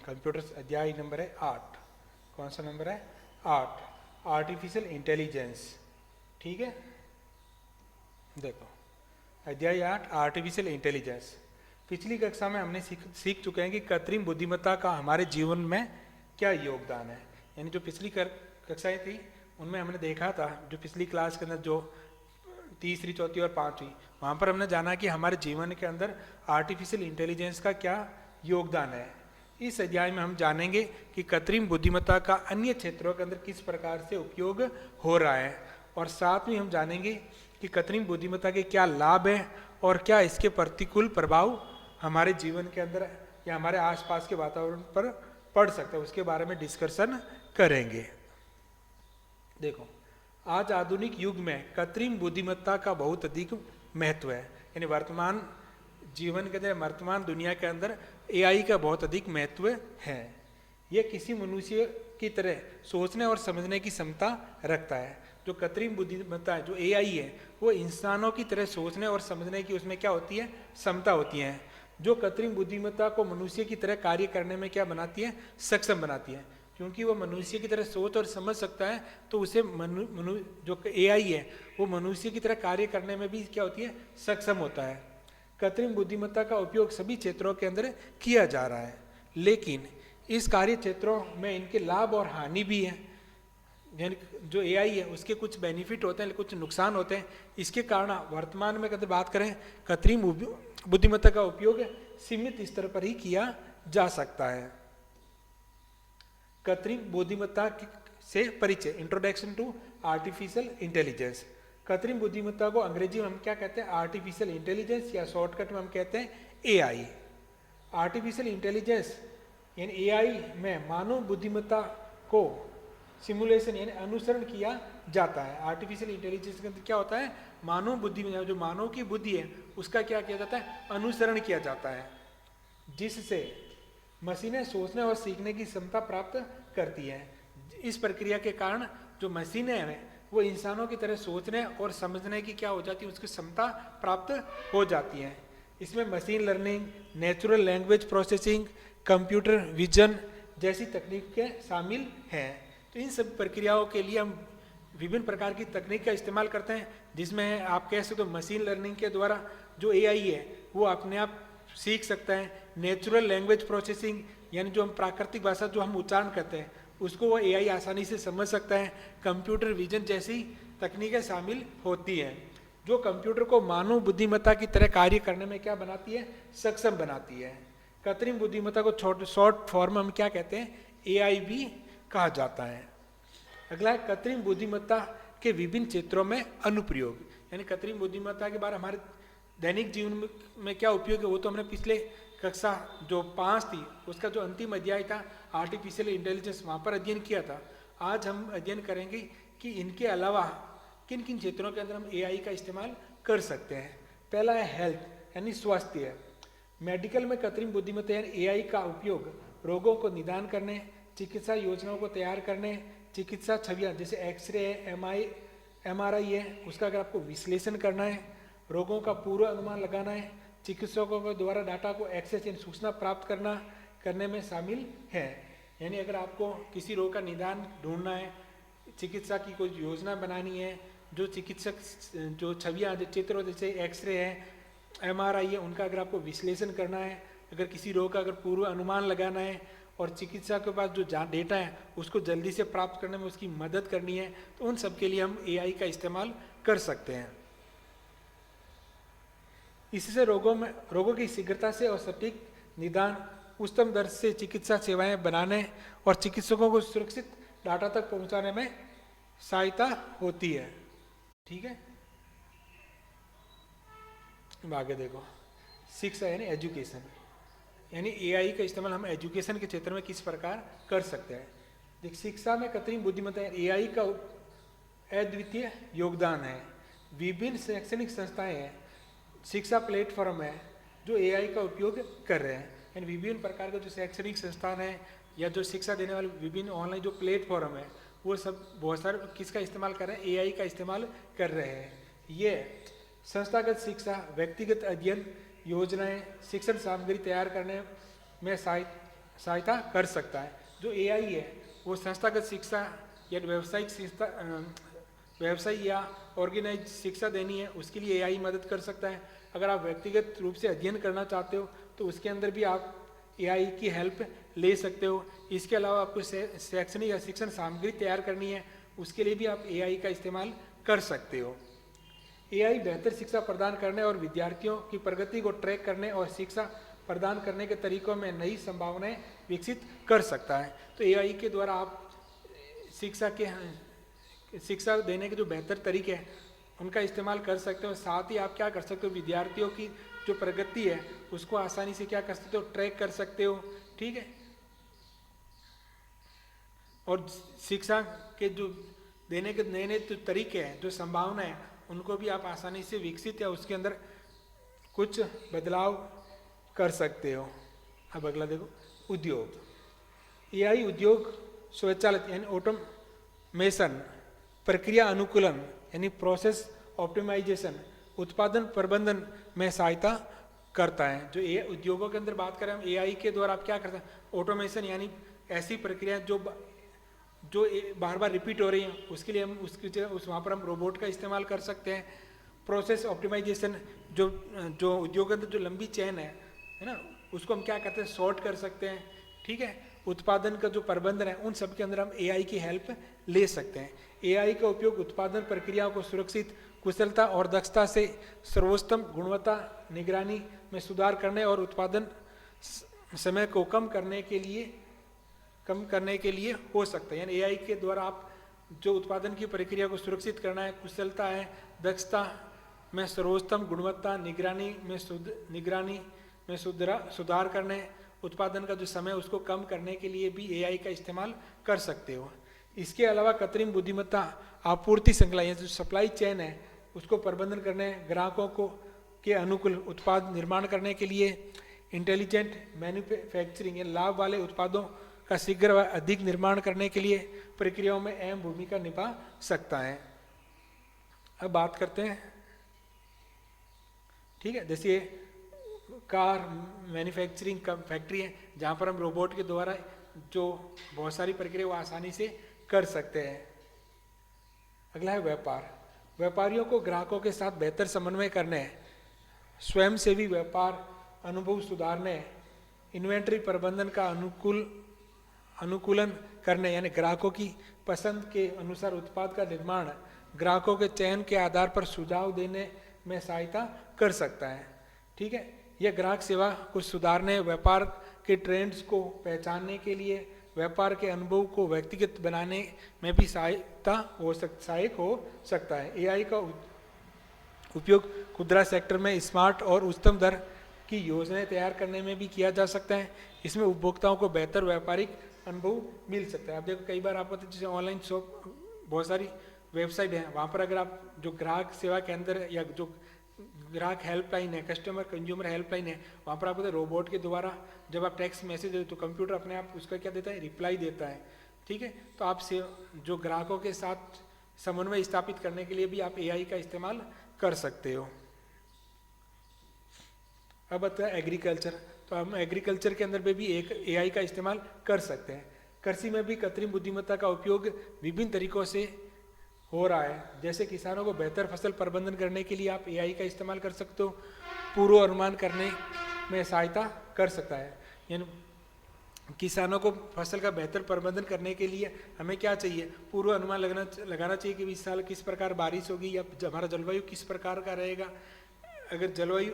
Computer अध्याय number है 8। कौन सा नंबर है? 8, आर्टिफिशियल इंटेलिजेंस। ठीक है, देखो अध्याय 8 आर्टिफिशियल इंटेलिजेंस। पिछली कक्षा में हमने सीख चुके हैं कि कृत्रिम बुद्धिमत्ता का हमारे जीवन में क्या योगदान है। यानी जो पिछली कक्षाएं थी उनमें हमने देखा था, जो पिछली क्लास के अंदर जो तीसरी, चौथी और पांचवी, वहाँ पर हमने जाना कि हमारे जीवन के अंदर आर्टिफिशियल इंटेलिजेंस का क्या योगदान है। इस अध्याय में हम जानेंगे कि कृत्रिम बुद्धिमत्ता का अन्य क्षेत्रों के अंदर किस प्रकार से उपयोग हो रहा है, और साथ में हम जानेंगे कि कृत्रिम बुद्धिमत्ता के क्या लाभ हैं और क्या इसके प्रतिकूल प्रभाव हमारे जीवन के अंदर या हमारे आसपास के वातावरण पर पड़ सकता है, उसके बारे में डिस्कशन करेंगे। देखो, आज आधुनिक युग में कृत्रिम बुद्धिमत्ता का बहुत अधिक महत्व है। यानी वर्तमान जीवन के अंदर, वर्तमान दुनिया के अंदर एआई का बहुत अधिक महत्व है। यह किसी मनुष्य की तरह सोचने और समझने की क्षमता रखता है। जो कृत्रिम बुद्धिमत्ता है, जो एआई है, वो इंसानों की तरह सोचने और समझने की उसमें क्या होती है? क्षमता होती है। जो कृत्रिम बुद्धिमत्ता को मनुष्य की तरह कार्य करने में क्या बनाती है? सक्षम बनाती है। क्योंकि वो मनुष्य की तरह सोच और समझ सकता है, तो उसे जो एआई है वो मनुष्य की तरह कार्य करने में भी क्या होती है? सक्षम होता है। कृत्रिम बुद्धिमत्ता का उपयोग सभी क्षेत्रों के अंदर किया जा रहा है, लेकिन इस कार्य क्षेत्रों में इनके लाभ और हानि भी है। यानी जो एआई है उसके कुछ बेनिफिट होते हैं, कुछ नुकसान होते हैं। इसके कारण वर्तमान में अगर बात करें, कृत्रिम बुद्धिमत्ता का उपयोग सीमित स्तर पर ही किया जा सकता है। कृत्रिम बुद्धिमत्ता से परिचय, इंट्रोडक्शन टू आर्टिफिशियल इंटेलिजेंस। कृत्रिम बुद्धिमत्ता को अंग्रेजी में हम क्या कहते हैं? आर्टिफिशियल इंटेलिजेंस, या शॉर्टकट में हम कहते हैं एआई। आर्टिफिशियल इंटेलिजेंस यानी एआई में मानव बुद्धिमत्ता को सिमुलेशन यानी अनुसरण किया जाता है। आर्टिफिशियल इंटेलिजेंस के अंदर क्या होता है? मानव बुद्धि में जो मानव की बुद्धि है उसका क्या किया जाता है? अनुसरण किया जाता है, जिससे मशीनें सोचने और सीखने की क्षमता प्राप्त करती हैं। इस प्रक्रिया के कारण जो मशीनें हैं वो इंसानों की तरह सोचने और समझने की क्या हो जाती है? उसकी क्षमता प्राप्त हो जाती है। इसमें machine learning, natural language processing, computer vision जैसी तकनीकें शामिल हैं। तो इन सब प्रक्रियाओं के लिए हम विभिन्न प्रकार की तकनीक का इस्तेमाल करते हैं, जिसमें आप कह सकते हो मशीन लर्निंग के द्वारा जो एआई है वो अपने आप सीख सकता है। नेचुरल लैंग्वेज प्रोसेसिंग यानी जो हम प्राकृतिक भाषा जो हम उच्चारण करते हैं उसको वो एआई आसानी से समझ सकता है। कंप्यूटर विजन जैसी तकनीकें शामिल होती हैं, जो कंप्यूटर को मानव बुद्धिमत्ता की तरह कार्य करने में क्या बनाती है? सक्षम बनाती है। कृत्रिम बुद्धिमत्ता को शॉर्ट फॉर्म में हम क्या कहते हैं? एआई भी कहा जाता है। अगला है कृत्रिम बुद्धिमत्ता के विभिन्न क्षेत्रों में अनुप्रयोग। यानी कृत्रिम बुद्धिमत्ता के बारे हमारे दैनिक जीवन में क्या उपयोग है वो तो हमने पिछले कक्षा जो 5 थी उसका जो अंतिम अध्याय था आर्टिफिशियल इंटेलिजेंस, वहाँ पर अध्ययन किया था। आज हम अध्ययन करेंगे कि इनके अलावा किन किन क्षेत्रों के अंदर हम एआई का इस्तेमाल कर सकते हैं। पहला है हेल्थ यानी स्वास्थ्य। मेडिकल में कृत्रिम बुद्धिमत्ता यानी एआई का उपयोग रोगों को निदान करने, चिकित्सा योजनाओं को तैयार करने, चिकित्सा छवियाँ जैसे एक्सरे है, एमआरआई है, उसका अगर आपको विश्लेषण करना है, रोगों का पूर्व अनुमान लगाना है, चिकित्सकों के द्वारा डाटा को एक्सेस यानी सूचना प्राप्त करने में शामिल है। यानी अगर आपको किसी रोग का निदान ढूंढना है, चिकित्सा की कोई योजना बनानी है, जो चिकित्सक जो छवियाँ चित्र जैसे एक्सरे है, एमआरआई है, उनका अगर आपको विश्लेषण करना है, अगर किसी रोग का अगर पूर्व अनुमान लगाना है और चिकित्सा के पास जो डेटा है उसको जल्दी से प्राप्त करने में उसकी मदद करनी है, तो उन सब के लिए हम एआई का इस्तेमाल कर सकते हैं। इससे रोगों की शीघ्रता से और सटीक निदान, उच्चतम दर से चिकित्सा सेवाएं बनाने और चिकित्सकों को सुरक्षित डाटा तक पहुंचाने में सहायता होती है। ठीक है, आगे देखो, शिक्षा यानी एजुकेशन। यानी एआई का इस्तेमाल हम एजुकेशन के क्षेत्र में किस प्रकार कर सकते हैं। देख, शिक्षा में कृत्रिम बुद्धिमत्ता एआई का अद्वितीय योगदान है। विभिन्न शैक्षणिक संस्थाएं हैं, शिक्षा प्लेटफॉर्म है जो एआई का उपयोग कर रहे हैं। यानी विभिन्न प्रकार के जो शैक्षणिक संस्थान है या जो शिक्षा देने वाले विभिन्न ऑनलाइन जो प्लेटफॉर्म है वो सब बहुत सारे किसका इस्तेमाल कर रहे हैं? एआई का इस्तेमाल कर रहे हैं। ये संस्थागत शिक्षा, व्यक्तिगत अध्ययन योजनाएं, शिक्षण सामग्री तैयार करने में सहायता कर सकता है। जो एआई है वो संस्थागत शिक्षा या व्यावसायिक शिक्षा व्यवसाय या ऑर्गेनाइज शिक्षा देनी है, उसके लिए एआई मदद कर सकता है। अगर आप व्यक्तिगत रूप से अध्ययन करना चाहते हो तो उसके अंदर भी आप एआई की हेल्प ले सकते हो। इसके अलावा आपको शैक्षणिक या शिक्षण सामग्री तैयार करनी है, उसके लिए भी आप एआई का इस्तेमाल कर सकते हो। एआई बेहतर शिक्षा प्रदान करने और विद्यार्थियों की प्रगति को ट्रैक करने और शिक्षा प्रदान करने के तरीकों में नई संभावनाएं विकसित कर सकता है। तो एआई के द्वारा आप शिक्षा देने के जो बेहतर तरीके हैं उनका इस्तेमाल कर सकते हो। साथ ही आप क्या कर सकते हो, विद्यार्थियों की जो प्रगति है उसको आसानी से क्या कर सकते हो, ट्रैक कर सकते हो। ठीक है, और शिक्षा के जो देने के नए नए तरीके हैं, जो संभावना है, उनको भी आप आसानी से विकसित या उसके अंदर कुछ बदलाव कर सकते हो। अब अगला देखो, उद्योग। एआई उद्योग स्वचालित यानी ऑटोमेशन, प्रक्रिया अनुकूलन यानी प्रोसेस ऑप्टिमाइजेशन, उत्पादन प्रबंधन में सहायता करता है। जो ये उद्योगों के अंदर बात करें हम, एआई के द्वारा आप क्या करते हैं, ऑटोमेशन यानी ऐसी प्रक्रिया जो बार बार रिपीट हो रही हैं, उसके लिए हम उसकी जगह वहाँ पर हम रोबोट का इस्तेमाल कर सकते हैं। प्रोसेस ऑप्टिमाइजेशन, जो उद्योग के अंदर जो लंबी चेन है ना, उसको हम क्या करते हैं, शॉर्ट कर सकते हैं। ठीक है, उत्पादन का जो प्रबंधन है उन सब के अंदर हम एआई की हेल्प ले सकते हैं। एआई का उपयोग उत्पादन प्रक्रियाओं को सुरक्षित, कुशलता और दक्षता से सर्वोत्तम गुणवत्ता निगरानी में सुधार करने और उत्पादन समय को कम करने के लिए हो सकता है। यानी एआई के द्वारा आप जो उत्पादन की प्रक्रिया को सुरक्षित करना है, कुशलता है, दक्षता में सर्वोत्तम गुणवत्ता निगरानी में सुधार करने, उत्पादन का जो समय उसको कम करने के लिए भी एआई का इस्तेमाल कर सकते हो। इसके अलावा कृत्रिम बुद्धिमत्ता आपूर्ति श्रृंखला या जो सप्लाई चेन है उसको प्रबंधन करने, ग्राहकों को के अनुकूल उत्पाद निर्माण करने के लिए, इंटेलिजेंट मैन्युफैक्चरिंग या लाभ वाले उत्पादों का शीघ्र व अधिक निर्माण करने के लिए प्रक्रियाओं में अहम भूमिका निभा सकता है। अब बात करते हैं, ठीक है, जैसे कार मैन्युफैक्चरिंग का फैक्ट्री है जहाँ पर हम रोबोट के द्वारा जो बहुत सारी प्रक्रिया वो आसानी से कर सकते हैं। अगला है व्यापार। व्यापारियों को ग्राहकों के साथ बेहतर समन्वय करने, स्वयंसेवी व्यापार अनुभव सुधारने, इन्वेंट्री प्रबंधन का अनुकूलन करने यानी ग्राहकों की पसंद के अनुसार उत्पाद का निर्माण, ग्राहकों के चयन के आधार पर सुझाव देने में सहायता कर सकता है। ठीक है, यह ग्राहक सेवा को सुधारने, व्यापार के ट्रेंड्स को पहचानने के लिए, व्यापार के अनुभव को व्यक्तिगत बनाने में भी सहायक हो सकता है। एआई का उपयोग खुदरा सेक्टर में स्मार्ट और उच्चतम दर की योजनाएं तैयार करने में भी किया जा सकता है। इसमें उपभोक्ताओं को बेहतर व्यापारिक अनुभव मिल सकता है। आप देखो कई बार आपको जैसे ऑनलाइन शॉप बहुत सारी वेबसाइट है, वहाँ पर अगर आप जो ग्राहक सेवा केंद्र या जो ग्राहक हेल्पलाइन है, कस्टमर कंज्यूमर हेल्पलाइन है, वहाँ पर आपको रोबोट के द्वारा जब आप टेक्स्ट मैसेज देते तो कंप्यूटर अपने आप उसका क्या देता है, रिप्लाई देता है। ठीक है, तो आप जो ग्राहकों के साथ समन्वय स्थापित करने के लिए भी आप एआई का इस्तेमाल कर सकते हो। अब आता है एग्रीकल्चर। तो हम एग्रीकल्चर के अंदर पे भी एक एआई का इस्तेमाल कर सकते हैं। कृषि में भी कृत्रिम बुद्धिमत्ता का उपयोग विभिन्न तरीकों से हो रहा है। जैसे किसानों को बेहतर फसल प्रबंधन करने के लिए आप एआई का इस्तेमाल कर सकते हो, पूर्व अनुमान करने में सहायता कर सकता है। यानी किसानों को फसल का बेहतर प्रबंधन करने के लिए हमें क्या चाहिए, पूर्व अनुमान लगाना चाहिए कि इस साल किस प्रकार बारिश होगी या हमारा जलवायु किस प्रकार का रहेगा, अगर जलवायु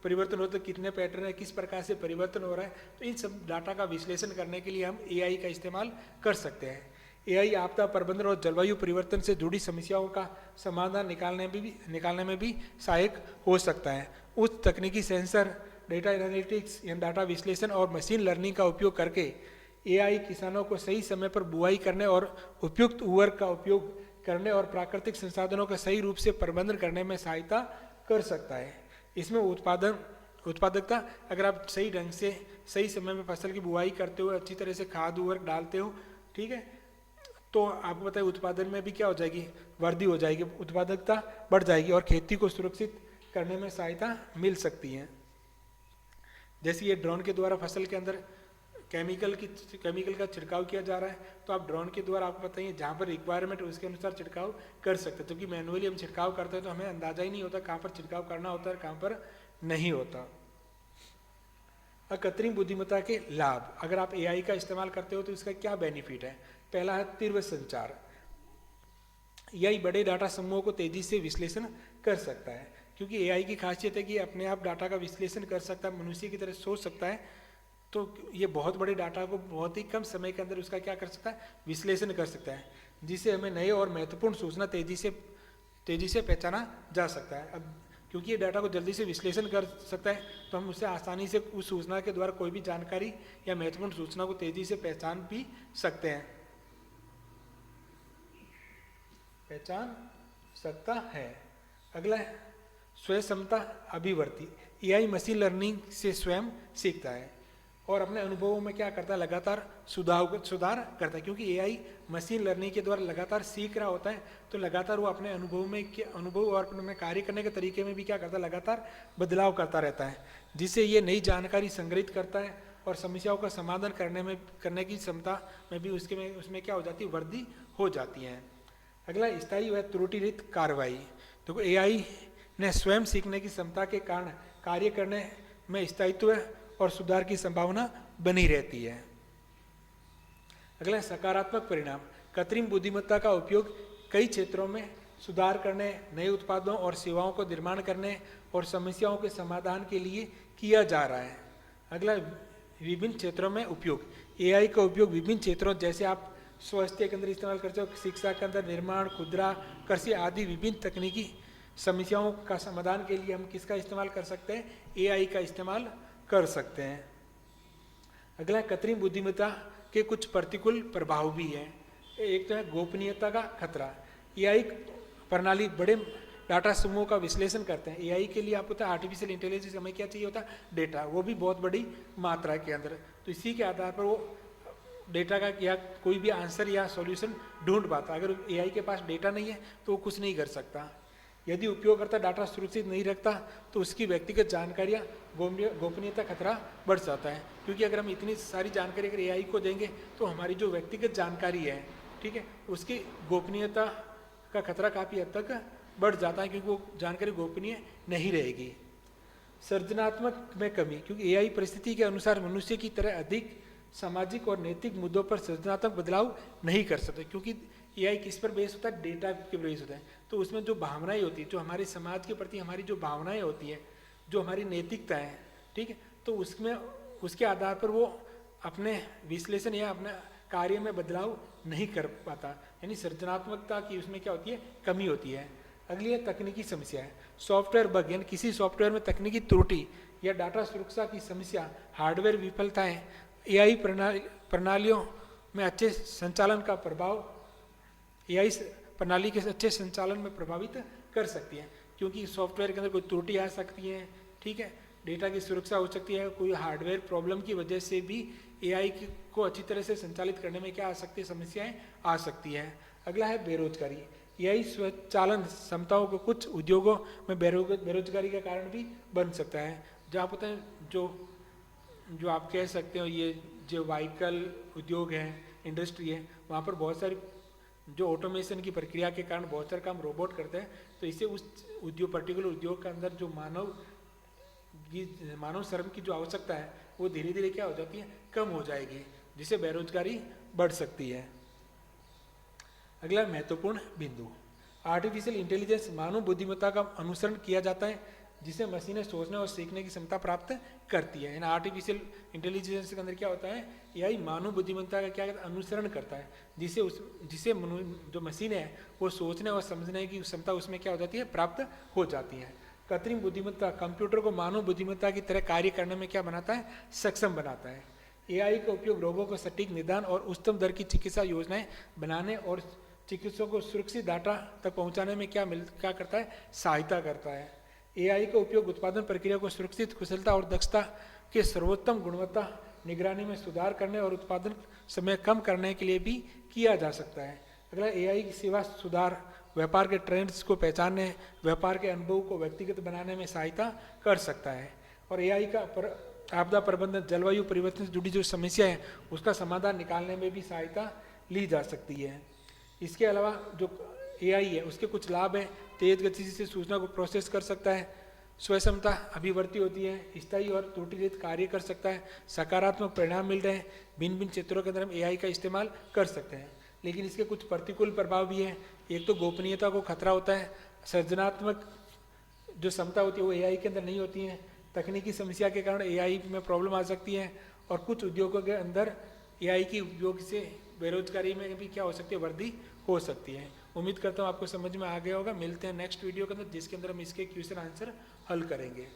परिवर्तन हो तो कितने पैटर्न है, किस प्रकार से परिवर्तन हो रहा है। तो इन सब डाटा का विश्लेषण करने के लिए हम एआई का इस्तेमाल कर सकते हैं। एआई आपदा प्रबंधन और जलवायु परिवर्तन से जुड़ी समस्याओं का समाधान निकालने में भी सहायक हो सकता है। उच्च तकनीकी सेंसर, डेटा एनालिटिक्स या डाटा विश्लेषण और मशीन लर्निंग का उपयोग करके एआई किसानों को सही समय पर बुआई करने और उपयुक्त उर्वरक का उपयोग करने और प्राकृतिक संसाधनों का सही रूप से प्रबंधन करने में सहायता कर सकता है। इसमें उत्पादकता, अगर आप सही ढंग से सही समय में फसल की बुआई करते हो, अच्छी तरह से खाद उर्वरक डालते हो, ठीक है, तो आपको पता है उत्पादन में भी क्या हो जाएगी, वृद्धि हो जाएगी, उत्पादकता बढ़ जाएगी और खेती को सुरक्षित करने में सहायता मिल सकती है। जैसे ये ड्रोन के द्वारा फसल के अंदर केमिकल का छिड़काव किया जा रहा है, तो आप ड्रोन के द्वारा आपको पता ही है जहाँ पर रिक्वायरमेंट उसके अनुसार छिड़काव कर सकते हैं। क्योंकि मैनुअली हम छिड़काव करते हैं तो हमें अंदाजा ही नहीं होता कहाँ पर छिड़काव करना होता है कहाँ पर नहीं होता। कृत्रिम बुद्धिमत्ता के लाभ, अगर आप AI का इस्तेमाल करते हो तो इसका क्या बेनिफिट है। पहला है तीव्र संचार। AI बड़े डाटा समूहों को तेजी से विश्लेषण कर सकता है, क्योंकि AI की खासियत है कि अपने आप डाटा का विश्लेषण कर सकता है, मनुष्य की तरह सोच सकता है। तो ये बहुत बड़े डाटा को बहुत ही कम समय के अंदर उसका क्या कर सकता है, विश्लेषण कर सकता है, जिससे हमें नए और महत्वपूर्ण सूचना तेजी से पहचाना जा सकता है। अब क्योंकि ये डाटा को जल्दी से विश्लेषण कर सकता है तो हम उससे आसानी से उस सूचना के द्वारा कोई भी जानकारी या महत्वपूर्ण सूचना को तेजी से पहचान सकता है। अगला है स्वयं क्षमता अभिवर्ती। AI मशीन लर्निंग से स्वयं सीखता है और अपने अनुभवों में क्या करता है, लगातार सुधार करता है। क्योंकि AI मशीन लर्निंग के द्वारा लगातार सीख रहा होता है, तो लगातार वो अपने अनुभव और अपने कार्य करने के तरीके में भी क्या करता है, लगातार बदलाव करता रहता है, जिससे ये नई जानकारी संग्रहित करता है और समस्याओं का समाधान करने की क्षमता में भी उसमें क्या हो जाती है, वृद्धि हो जाती है। अगला स्थायी व त्रुटि रहित कार्रवाई। तो AI ने स्वयं सीखने की क्षमता के कारण कार्य करने में स्थायित्व और सुधार की संभावना बनी रहती है। अगला सकारात्मक परिणाम। कृत्रिम बुद्धिमत्ता का उपयोग कई क्षेत्रों में सुधार करने, नए उत्पादों और सेवाओं को निर्माण करने और समस्याओं के समाधान के लिए किया जा रहा है। अगला विभिन्न क्षेत्रों में उपयोग। AI का उपयोग विभिन्न क्षेत्रों जैसे आप स्वास्थ्य के अंदर इस्तेमाल करते हो, शिक्षा के अंदर, निर्माण, खुदरा, कृषि आदि विभिन्न तकनीकी समस्याओं का समाधान के लिए हम किसका इस्तेमाल कर सकते हैं, AI का इस्तेमाल कर सकते हैं। अगला कृत्रिम बुद्धिमत्ता के कुछ प्रतिकूल प्रभाव भी हैं। एक तो है गोपनीयता का खतरा। AI प्रणाली बड़े डाटा समूहों का विश्लेषण करते हैं। AI के लिए आपको पता है आर्टिफिशियल इंटेलिजेंस हमें क्या चाहिए होता है, डेटा, वो भी बहुत बड़ी मात्रा के अंदर। तो इसी के आधार पर वो डेटा का या कोई भी आंसर या सॉल्यूशन ढूंढ पाता। अगर AI के पास डेटा नहीं है तो वो कुछ नहीं कर सकता। यदि उपयोगकर्ता डाटा सुरक्षित नहीं रखता तो उसकी व्यक्तिगत जानकारियां गोपनीयता खतरा बढ़ जाता है। क्योंकि अगर हम इतनी सारी जानकारी अगर AI को देंगे तो हमारी जो व्यक्तिगत जानकारी है, ठीक है, उसकी गोपनीयता का खतरा काफ़ी हद तक बढ़ जाता है, क्योंकि वो जानकारी गोपनीय नहीं रहेगी। सृजनात्मक में कमी। क्योंकि AI परिस्थिति के अनुसार मनुष्य की तरह अधिक सामाजिक और नैतिक मुद्दों पर सृजनात्मक बदलाव नहीं कर सकते। क्योंकि AI किस पर बेस होता है, डेटा के बेस होता है। तो उसमें जो भावनाएं होती है, जो हमारे समाज के प्रति हमारी जो भावनाएं होती है, जो हमारी नैतिकता है, ठीक है, तो उसके आधार पर वो अपने विश्लेषण या अपने कार्य में बदलाव नहीं कर पाता। यानी सृजनात्मकता की उसमें क्या होती है, कमी होती है। अगली है तकनीकी समस्या है। सॉफ्टवेयर बग, यानी किसी सॉफ्टवेयर में तकनीकी त्रुटि या डाटा सुरक्षा की समस्या, हार्डवेयर विफलताएं AI प्रणालियों में अच्छे संचालन का प्रभाव, AI प्रणाली के अच्छे संचालन में प्रभावित कर सकती है। क्योंकि सॉफ्टवेयर के अंदर कोई त्रुटि आ सकती है, ठीक है, डेटा की सुरक्षा हो सकती है, कोई हार्डवेयर प्रॉब्लम की वजह से भी AI को अच्छी तरह से संचालित करने में क्या आ सकती है, समस्याएं आ सकती है। अगला है बेरोजगारी। AI स्वचालन क्षमताओं को कुछ उद्योगों में बेरोजगारी का कारण भी बन सकता है। जहाँ पता है जो आप कह सकते हो ये जो व्हीकल उद्योग है, इंडस्ट्री है, वहाँ पर बहुत सारी जो ऑटोमेशन की प्रक्रिया के कारण बहुत सारे काम रोबोट करते हैं। तो इससे उस पर्टिकुलर उद्योग के अंदर जो मानव श्रम की जो आवश्यकता है वो धीरे धीरे क्या हो जाती है, कम हो जाएगी, जिससे बेरोजगारी बढ़ सकती है। अगला महत्वपूर्ण बिंदु, आर्टिफिशियल इंटेलिजेंस मानव बुद्धिमत्ता का अनुसरण किया जाता है, जिसे मशीनें सोचने और सीखने की क्षमता प्राप्त करती है। आर्टिफिशियल इंटेलिजेंस के अंदर क्या होता है, AI मानव बुद्धिमत्ता का क्या अनुसरण करता है, जिसे जो मशीन है वो सोचने और समझने की क्षमता उसमें क्या हो जाती है, प्राप्त हो जाती है। कृत्रिम बुद्धिमत्ता कंप्यूटर को मानव बुद्धिमत्ता की तरह कार्य करने में क्या बनाता है, सक्षम बनाता है। AI का उपयोग रोगों को सटीक निदान और उच्चतम दर की चिकित्सा योजनाएं बनाने और चिकित्सकों को सुरक्षित डाटा तक पहुंचाने में क्या करता है, सहायता करता है। AI का उपयोग उत्पादन प्रक्रिया को सुरक्षित, कुशलता और दक्षता के सर्वोत्तम गुणवत्ता निगरानी में सुधार करने और उत्पादन समय कम करने के लिए भी किया जा सकता है। अगला AI की सेवा सुधार, व्यापार के ट्रेंड्स को पहचानने, व्यापार के अनुभव को व्यक्तिगत बनाने में सहायता कर सकता है। और AI का आपदा प्रबंधन, जलवायु परिवर्तन से जुड़ी जो समस्या है उसका समाधान निकालने में भी सहायता ली जा सकती है। इसके अलावा जो एआई है उसके कुछ लाभ हैं, तेज गति से सूचना को प्रोसेस कर सकता है, स्वयं अभिवर्ती होती है, स्थायी और त्रुटिरहित कार्य कर सकता है, सकारात्मक परिणाम मिल रहे हैं, भिन्न भिन्न क्षेत्रों के अंदर हम एआई का इस्तेमाल कर सकते हैं। लेकिन इसके कुछ प्रतिकूल प्रभाव भी हैं। एक तो गोपनीयता को खतरा होता है, सृजनात्मक जो क्षमता होती है वो एआई के अंदर नहीं होती है, तकनीकी समस्या के कारण एआई में प्रॉब्लम आ सकती है, और कुछ उद्योगों के अंदर एआई के उपयोग से बेरोजगारी में भी क्या हो सकती है, वृद्धि हो सकती है। उम्मीद करता हूँ आपको समझ में आ गया होगा। मिलते हैं नेक्स्ट वीडियो के अंदर जिसके अंदर हम इसके क्वेश्चन आंसर हल करेंगे।